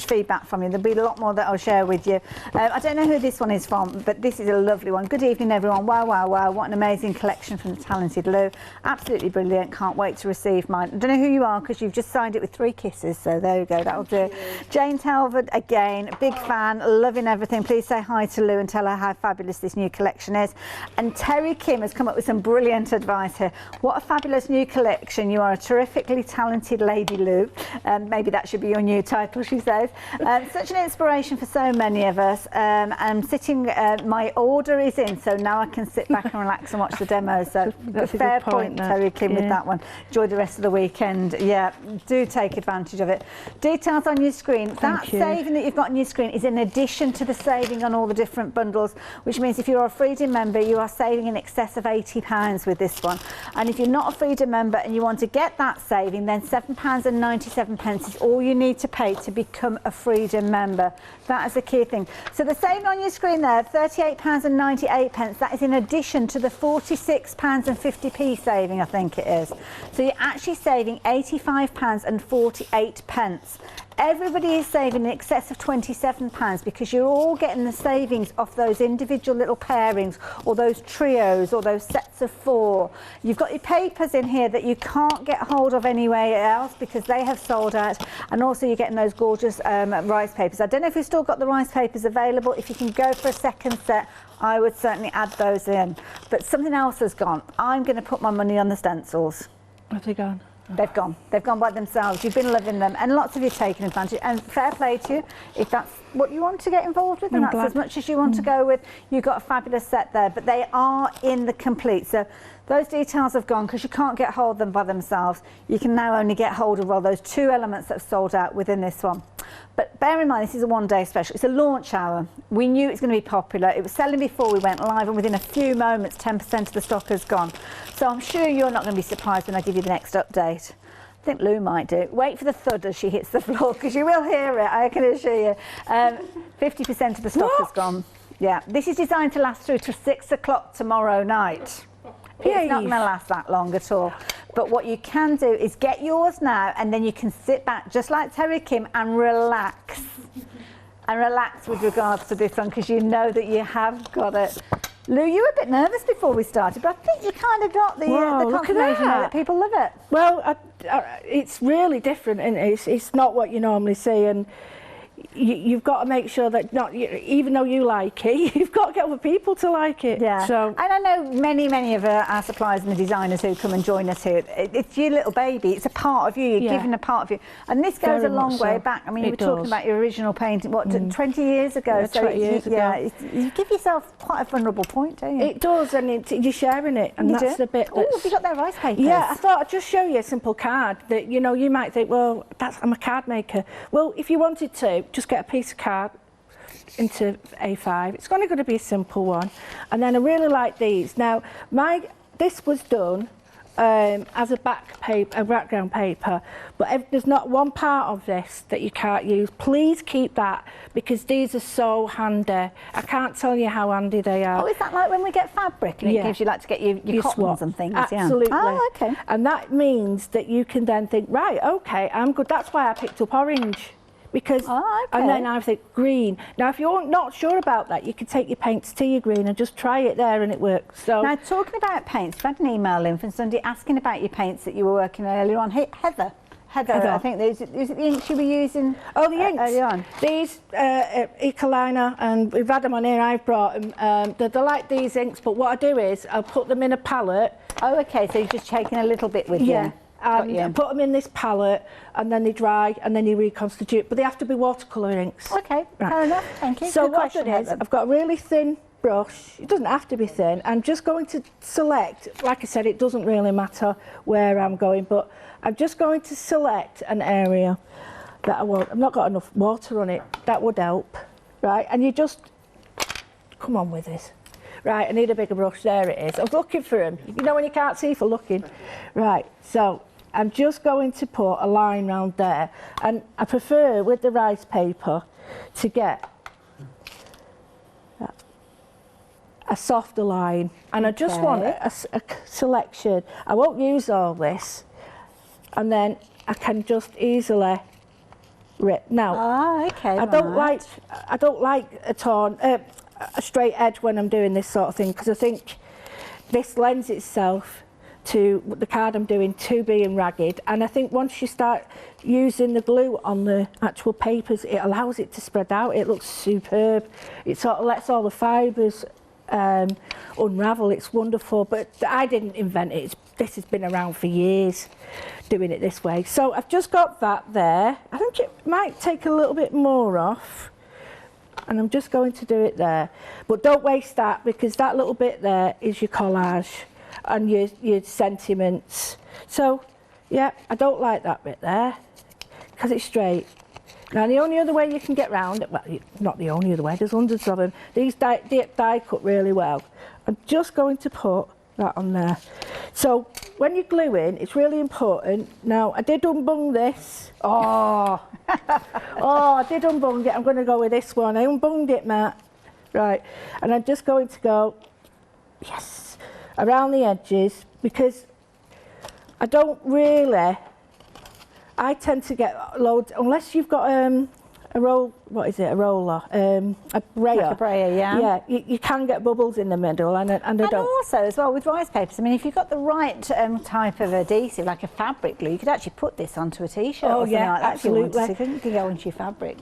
feedback from you. There'll be a lot more that I'll share with you. I don't know who this one is from, but this is a lovely one. Good evening, everyone. Wow, wow, wow. What an amazing collection from the talented Lou. Absolutely brilliant. Can't wait to receive mine. I don't know who you are because you've just signed it with 3 kisses. So there we go. That'll do. Jane Talbot, again, big fan, loving everything. Please say hi to Lou and tell her how fabulous this new collection is. And Terry Kim has come up with some brilliant advice here. What a fabulous new collection. You are a terrifically talented lady, Lou. Maybe that should be your new title, she says. Such an inspiration for so many of us. I'm sitting, my order is in, so now I can sit back and relax and watch the demo. So That's fair a good point, Terry Kim, with that one. Enjoy the rest of the weekend. Yeah, do take advantage of it. Details on your screen. That saving that you've got on your screen is in addition to the saving on all the different bundles, which means if you're a Freedom member, you are saving in excess of £80 with this one. And if you're not a Freedom member and you want to get that saving, then £7.97 is all you need to pay to become a Freedom member. That is the key thing. So the saving on your screen there, £38.98, that is in addition to the £46.50 saving, I think it is. So you're actually saving £85.48. Everybody is saving in excess of £27 because you're all getting the savings off those individual little pairings or those trios or those sets of 4. You've got your papers in here that you can't get hold of anywhere else because they have sold out, and also you're getting those gorgeous rice papers. I don't know if you've still got the rice papers available. If you can go for a second set, I would certainly add those in. But something else has gone. I'm going to put my money on the stencils. Have they gone? They've gone. They've gone by themselves. You've been loving them, and lots of you taking advantage. And fair play to you, if that's what you want to get involved with, and that's as much as you want to go with. You've got a fabulous set there, but they are in the complete. So those details have gone because you can't get hold of them by themselves. You can now only get hold of, well, those 2 elements that have sold out within this one. But bear in mind, this is a one-day special. It's a launch hour. We knew it was going to be popular. It was selling before we went live, and within a few moments, 10% of the stock has gone. So I'm sure you're not going to be surprised when I give you the next update. I think Lou might do. Wait for the thud as she hits the floor, because you will hear it, I can assure you. 50% of the stock has gone. Yeah, this is designed to last through to 6 o'clock tomorrow night. It's not going to last that long at all. But what you can do is get yours now, and then you can sit back, just like Terry Kim, and relax. And relax with regards to this one, because you know that you have got it. Lou, you were a bit nervous before we started, but I think you kind of got the confirmation that people love it. Well, it's really different, isn't it? It's not what you normally see, and you've got to make sure that even though you like it, you've got to get other people to like it. Yeah. So, and I know many of our suppliers and the designers who come and join us here. It's your little baby. It's a part of you. You're giving a part of you. And this goes a long way back. I mean, you were talking about your original painting, what, 20 years ago? Yeah, so 20 years ago. Yeah, you give yourself quite a vulnerable point, don't you? It does, and you're sharing it, and that's the bit that's... Oh, have you got their rice papers? Yeah, I thought I'd just show you a simple card that, you know, you might think, well, I'm a card maker. Well, if you wanted to, just get a piece of card into A5. It's going to be a simple one. And then I really like these. Now, this was done as a background paper, but there's not one part of this that you can't use. Please keep that, because these are so handy. I can't tell you how handy they are. Oh, is that like when we get fabric and it gives you, like, to get your cottons swap and things? Absolutely. Yeah. Oh, okay. And that means that you can then think, right, okay, I'm good. That's why I picked up orange. Because, and then I think green. Now, if you're not sure about that, you can take your paints to your green and just try it there, and it works. So now, talking about paints, I've had an email in from somebody asking about your paints that you were working on earlier on. Hey, Heather, I think is it the inks you were using? Oh, the inks. Earlier on. These Ecoliner, and we've had them on here. I've brought them. They're like these inks, but what I do is I'll put them in a palette. Oh, okay. So you're just taking a little bit with you. And put them in this palette, and then they dry, and then you reconstitute. But they have to be watercolour inks. Okay, fair enough. Thank you. So what I've done is I've got a really thin brush. It doesn't have to be thin. I'm just going to select. Like I said, it doesn't really matter where I'm going, but I'm just going to select an area that I want. I've not got enough water on it. That would help, right? And you just come on with this. Right, I need a bigger brush. There it is. I was looking for them. You know when you can't see for looking. Right, so I'm just going to put a line round there. And I prefer, with the rice paper, to get a softer line. And I just want a selection. I won't use all this. And then I can just easily rip. Now, I don't like a straight edge when I'm doing this sort of thing, because I think this lends itself to the card I'm doing to being ragged, and I think once you start using the glue on the actual papers, it allows it to spread out. It looks superb. It sort of lets all the fibres unravel. It's wonderful, but I didn't invent it. This has been around for years, doing it this way. So I've just got that there. I think it might take a little bit more off. And I'm just going to do it there. But don't waste that, because that little bit there is your collage and your sentiments. So, yeah, I don't like that bit there, because it's straight. Now, the only other way you can get round it, well, not the only other way, there's hundreds of them. These die cut really well. I'm just going to put that on there. So, when you glue in, it's really important. Now, I did unbung this. Oh, I did unbung it. I'm going to go with this one. I unbunged it, Matt. Right, and I'm just going to go, yes, around the edges, because I don't really I tend to get loads, unless you've got a roll, what is it, a roller, a brayer. Like a brayer, yeah. Yeah, you can get bubbles in the middle, and I don't. Also, as well, with rice papers, I mean, if you've got the right type of adhesive, like a fabric glue, you could actually put this onto a T-shirt or something like that. Absolutely. If you wanted to. You can go onto your fabric.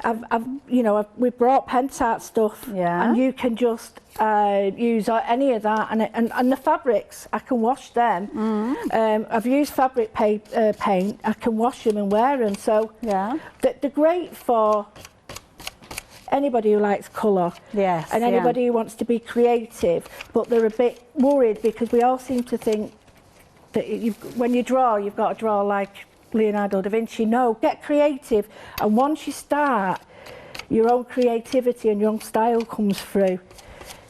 We've brought Pentart stuff, Yeah. and you can just use any of that, and the fabrics, I can wash them. I've used fabric paint, I can wash them and wear them, so Yeah. they're great for anybody who likes colour, Yes, and yeah. anybody who wants to be creative, but they're a bit worried because we all seem to think that when you draw, you've got to draw like Leonardo da Vinci. No, get creative, and once you start, your own creativity and your own style comes through.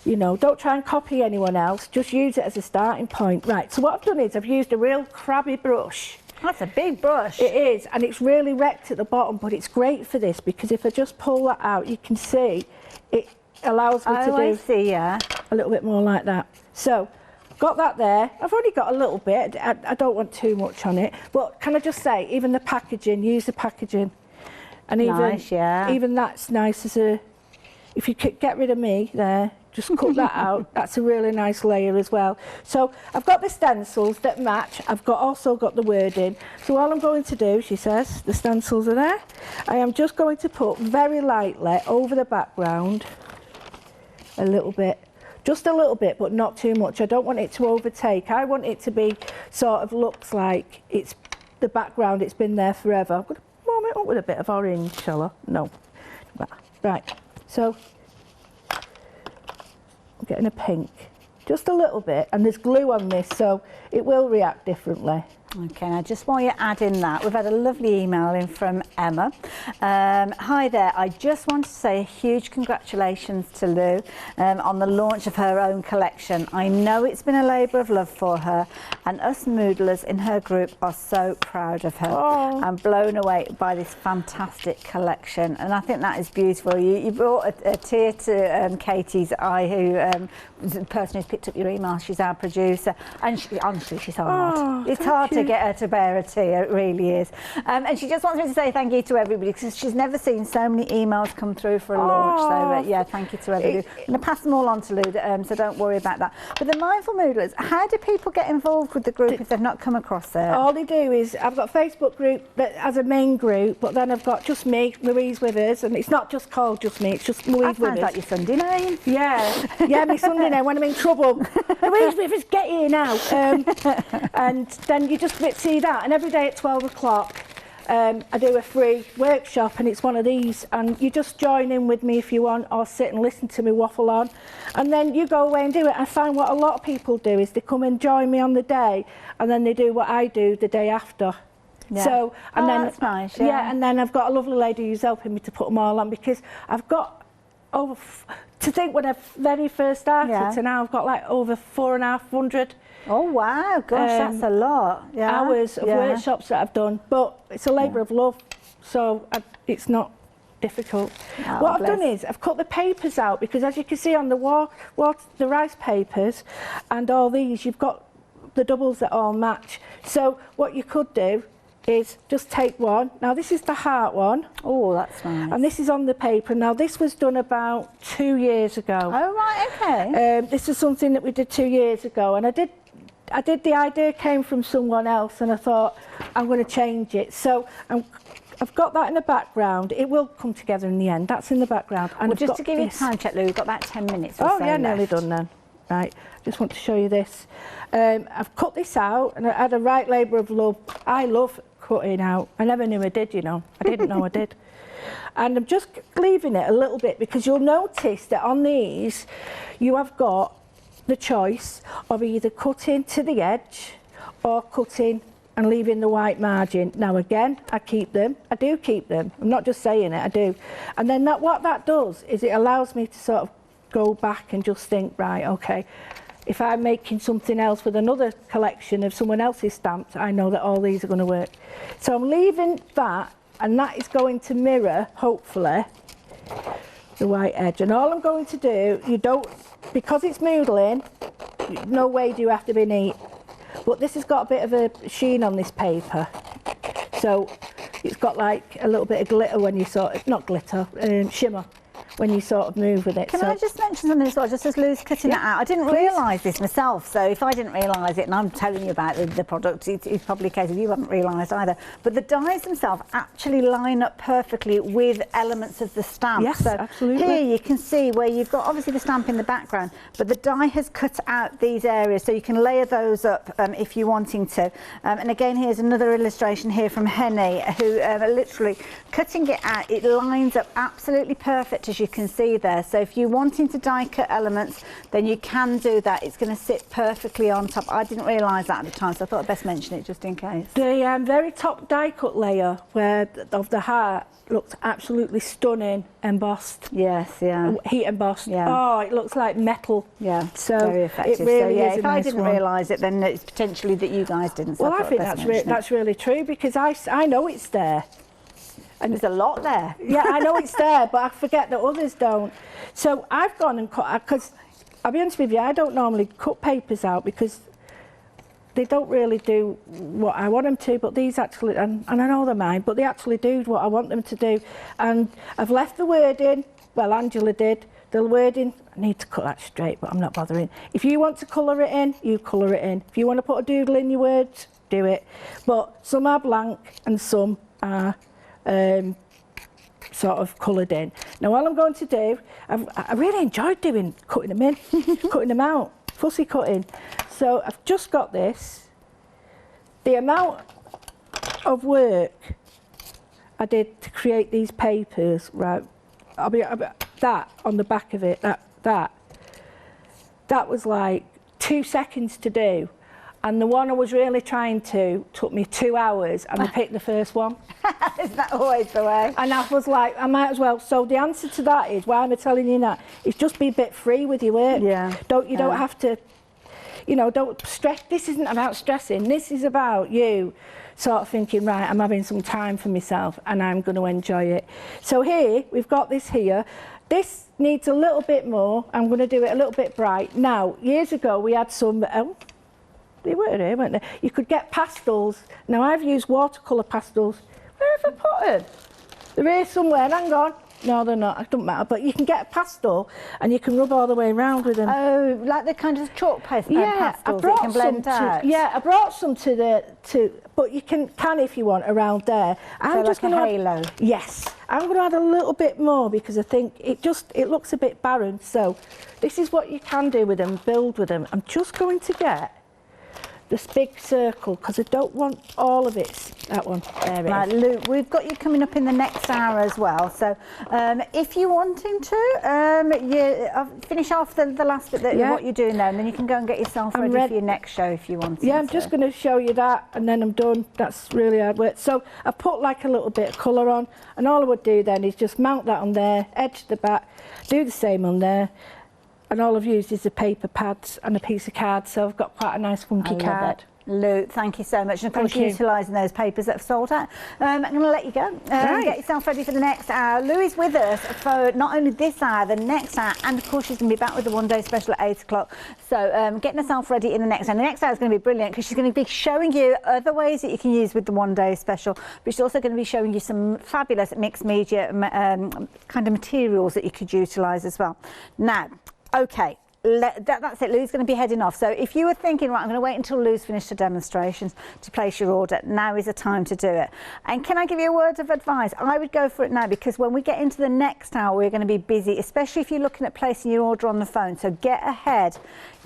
You know, don't try and copy anyone else, just use it as a starting point. Right, so what I've done is I've used a real crabby brush. That's a big brush. It is, and it's really wrecked at the bottom, but it's great for this because if I just pull that out, you can see it allows me to I do see, yeah. a little bit more like that. So, got that there. I've only got a little bit. I don't want too much on it, but can I just say, even the packaging, use the packaging. And Nice, yeah. even that's nice as a, if you could get rid of me there, just cut that out. That's a really nice layer as well. So I've got the stencils that match. I've also got the wording. So all I'm going to do, she says, the stencils are there. I am just going to put very lightly over the background a little bit. Just a little bit, but not too much. I don't want it to overtake. I want it to be sort of looks like it's the background, it's been there forever. I'm going to warm it up with a bit of orange, shall I? No. Right, so I'm getting a pink, just a little bit, and there's glue on this, so it will react differently. Okay, now just while you're adding that, we've had a lovely email in from Emma. Hi there, I just want to say a huge congratulations to Lou on the launch of her own collection. I know it's been a labour of love for her, and us Moodlers in her group are so proud of her and blown away by this fantastic collection. And I think that is beautiful. You brought a tear to Katie's eye, who the person who's picked up your email. She's our producer, and honestly, she's hard. It's hard to get her to bear a tear, it really is. And she just wants me to say thank you to everybody because she's never seen so many emails come through for a launch. So yeah, thank you to everybody. I'm going to pass them all on to Lou, so don't worry about that. But the Mindful Moodlers, how do people get involved with the group if they've not come across it? All they do is, I've got a Facebook group that has a main group, but then I've got just me, Louise Withers, and it's not just called just me, it's just Louise Withers. That sounds like your Sunday name. Yeah, my Sunday name when I'm in trouble. Louise Withers, get here now. And then you just see that, and every day at 12 o'clock I do a free workshop, and it's one of these, and you just join in with me if you want, or sit and listen to me waffle on, and then you go away and do it. I find what a lot of people do is they come and join me on the day, and then they do what I do the day after. Yeah. So, and then that's nice. Yeah, and then I've got a lovely lady who's helping me to put them all on, because I've got over, to think when I very first started to now, I've got like over 4,500 Oh wow, gosh, that's a lot. Yeah. hours of workshops that I've done, but it's a labour of love, so it's not difficult. Oh, what I've done is I've cut the papers out, because as you can see on the wall, the rice papers and all these, you've got the doubles that all match. So what you could do is just take one. Now this is the heart one. Oh, that's nice. And this is on the paper. Now this was done about 2 years ago. Oh right, okay. This is something that we did 2 years ago, and the idea came from someone else, and I thought I'm going to change it. So I've got that in the background. It will come together in the end. That's in the background. And well, just to give you a time check, Lou, we've got about 10 minutes or so yeah, nearly left. done then. Right, just want to show you this. I've cut this out, and I had a right labour of love. I love cutting out. I never knew I did, you know. I didn't know I did. And I'm just leaving it a little bit, because you'll notice that on these you have got the choice of either cutting to the edge or cutting and leaving the white margin. Now again, I keep them. I do keep them. I'm not just saying it, I do. And then what that does is it allows me to sort of go back and just think, right, okay, if I'm making something else with another collection of someone else's stamps, I know that all these are going to work. So I'm leaving that, and that is going to mirror, hopefully, the white edge. And all I'm going to do, because it's moodling, no way do you have to be neat. But this has got a bit of a sheen on this paper. So it's got like a little bit of glitter when you sort of, not glitter, shimmer, when you sort of move with it. Can I just mention something as well, just as Lou's cutting that out? I didn't realise this myself, so if I didn't realise it and I'm telling you about the product, it's probably a case of you haven't realised either. But the dies themselves actually line up perfectly with elements of the stamp. Yes, so absolutely. Here you can see where you've got obviously the stamp in the background, but the die has cut out these areas, so you can layer those up if you're wanting to. And again, here's another illustration here from Henny, who literally cutting it out, it lines up absolutely perfect, as you can see there. So if you're wanting to die cut elements, then you can do that. It's going to sit perfectly on top. I didn't realise that at the time, so I thought I'd best mention it just in case. The very top die cut layer of the heart looks absolutely stunning, embossed. Yes, yeah. Heat embossed. Yeah. Oh, it looks like metal. Yeah, so very effective. It really so, yeah, is if I didn't realise it, then it's potentially that you guys didn't. So well, I think that's that's really true, because I know it's there. And there's a lot there. Yeah, I know it's there, but I forget that others don't. So I've gone and cut, because I'll be honest with you, I don't normally cut papers out because they don't really do what I want them to, but these actually, and I know they're mine, but they actually do what I want them to do. And I've left the wording, well, Angela did, the wording, I need to cut that straight, but I'm not bothering. If you want to colour it in, you colour it in. If you want to put a doodle in your words, do it. But some are blank and some are sort of coloured in. Now, all I'm going to do, I really enjoyed cutting them in, cutting them out, fussy cutting. So I've just got this. The amount of work I did to create these papers, right? That on the back of it, that was like 2 seconds to do. And the one I was really trying to took me 2 hours, and I picked the first one. Isn't that always the way? And I was like, I might as well. So the answer to that is, why am I telling you that? Is just be a bit free with your work. Yeah. Don't have to, don't stress. This isn't about stressing. This is about you sort of thinking, right, I'm having some time for myself and I'm going to enjoy it. So here, we've got this here. This needs a little bit more. I'm going to do it a little bit bright. Now, years ago, we had some, they were here, weren't they? You could get pastels. Now, I've used watercolour pastels. Where have I put them? They're here somewhere, hang on. No, they're not, it doesn't matter. But you can get a pastel and you can rub all the way around with them. Oh, like the kind of chalk pastels that you can blend out? Yeah, I brought some but you can if you want, around there. I'm just like a halo? Yes. I'm going to add a little bit more because I think it looks a bit barren. So this is what you can do with them, build with them. I'm just going to get this big circle because I don't want all of it. That one. There it right, is. Luke, we've got you coming up in the next hour as well. So if you're wanting to, finish off the last bit, what you're doing there, and then you can go and get yourself ready for your next show if you want to. Yeah, I'm just going to show you that and then I'm done. That's really hard work. So I put like a little bit of colour on, and all I would do then is just mount that on there, edge the back, do the same on there. And all I've used is the paper pads and a piece of card, so I've got quite a nice funky card. Luke, thank you so much. And of course, utilising those papers that have sold out. I'm going to let you go. Get yourself ready for the next hour. Lou is with us for not only this hour, the next hour, and of course she's going to be back with the One Day Special at 8 o'clock. So getting herself ready in the next hour. The next hour is going to be brilliant because she's going to be showing you other ways that you can use with the One Day Special, but she's also going to be showing you some fabulous mixed media kind of materials that you could utilise as well. Now, okay, that's it. Lou's going to be heading off. So if you were thinking, right, I'm going to wait until Lou's finished her demonstrations to place your order, now is the time to do it. And can I give you a word of advice? I would go for it now, because when we get into the next hour, we're going to be busy, especially if you're looking at placing your order on the phone. So get ahead,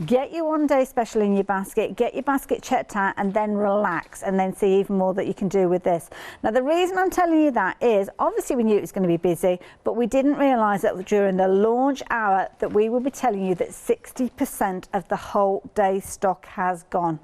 get your One Day Special in your basket, get your basket checked out, and then relax, and then see even more that you can do with this. Now, the reason I'm telling you that is, obviously we knew it was going to be busy, but we didn't realise that during the launch hour that we would be telling you that 60% of the whole day stock has gone.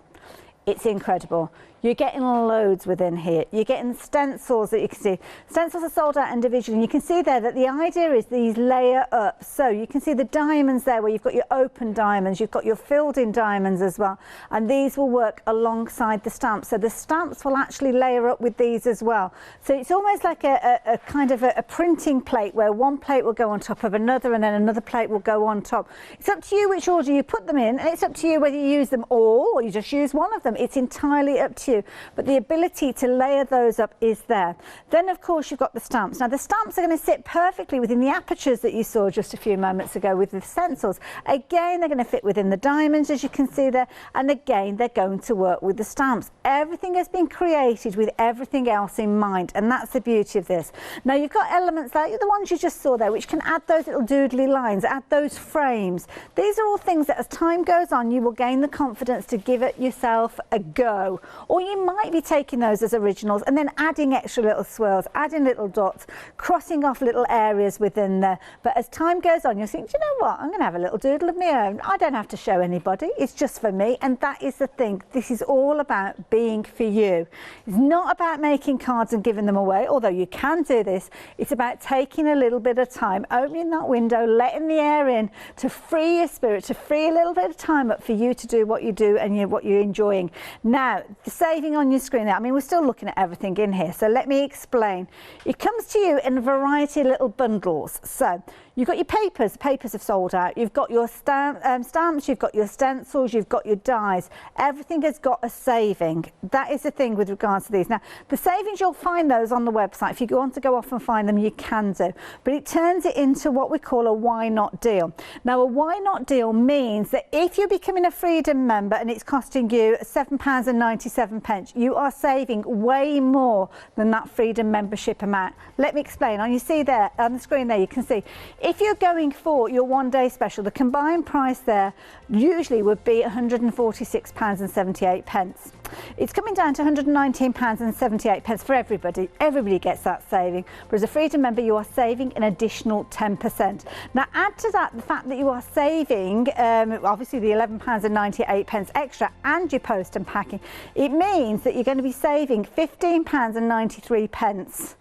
It's incredible. You're getting loads within here. You're getting stencils that you can see. Stencils are sold out individually, and you can see there that the idea is these layer up. So you can see the diamonds there where you've got your open diamonds, you've got your filled in diamonds as well, and these will work alongside the stamps. So the stamps will actually layer up with these as well. So it's almost like a kind of a printing plate where one plate will go on top of another and then another plate will go on top. It's up to you which order you put them in, and it's up to you whether you use them all or you just use one of them. It's entirely up to to you, but the ability to layer those up is there. Then of course you've got the stamps. Now the stamps are going to sit perfectly within the apertures that you saw just a few moments ago with the stencils. Again, they're going to fit within the diamonds, as you can see there, and again they're going to work with the stamps. Everything has been created with everything else in mind, and that's the beauty of this. Now you've got elements like the ones you just saw there, which can add those little doodly lines, add those frames. These are all things that as time goes on you will gain the confidence to give it yourself a go. Or you might be taking those as originals and then adding extra little swirls, adding little dots, crossing off little areas within there. But as time goes on, you'll think, do you know what, I'm going to have a little doodle of my own. I don't have to show anybody, it's just for me. And that is the thing, this is all about being for you. It's not about making cards and giving them away, although you can do this. It's about taking a little bit of time, opening that window, letting the air in to free your spirit, to free a little bit of time up for you to do what you do and what you're enjoying. Now, the saving on your screen there, I mean, we're still looking at everything in here, so let me explain. It comes to you in a variety of little bundles. So you've got your papers have sold out, you've got your stamps, you've got your stencils, you've got your dies. Everything has got a saving. That is the thing with regards to these. Now, the savings, you'll find those on the website. If you want to go off and find them, you can do. But it turns it into what we call a why not deal. Now, a why not deal means that if you're becoming a Freedom member and it's costing you £7.97, you are saving way more than that Freedom membership amount. Let me explain. You see there on the screen there, you can see if you're going for your one-day special, the combined price there usually would be £146.78. It's coming down to £119.78 for everybody. Everybody gets that saving. But as a Freedom member, you are saving an additional 10%. Now, add to that the fact that you are saving, obviously, the £11.98 extra and your post and packing. It means that you're going to be saving £15.93.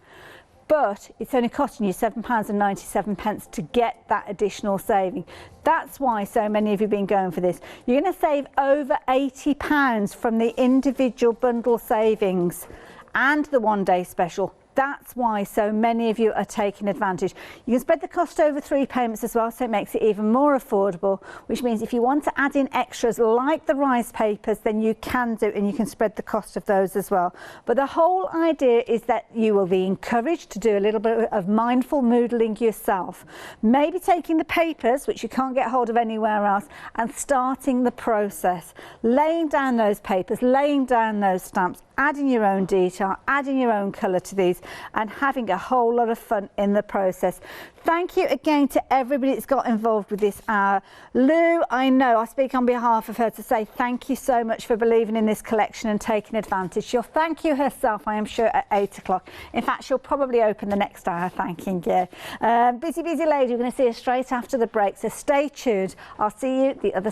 But it's only costing you £7.97 to get that additional saving. That's why so many of you have been going for this. You're going to save over £80 from the individual bundle savings and the one-day special. That's why so many of you are taking advantage. You can spread the cost over 3 payments as well, so it makes it even more affordable, which means if you want to add in extras like the rice papers, then you can do, and you can spread the cost of those as well. But the whole idea is that you will be encouraged to do a little bit of mindful moodling yourself. Maybe taking the papers, which you can't get hold of anywhere else, and starting the process. Laying down those papers, laying down those stamps, adding your own detail, adding your own colour to these, and having a whole lot of fun in the process. Thank you again to everybody that's got involved with this hour. Lou, I know, I speak on behalf of her to say thank you so much for believing in this collection and taking advantage. She'll thank you herself, I am sure, at 8 o'clock. In fact, she'll probably open the next hour thanking you. Busy lady, you're going to see her straight after the break, so stay tuned. I'll see you the other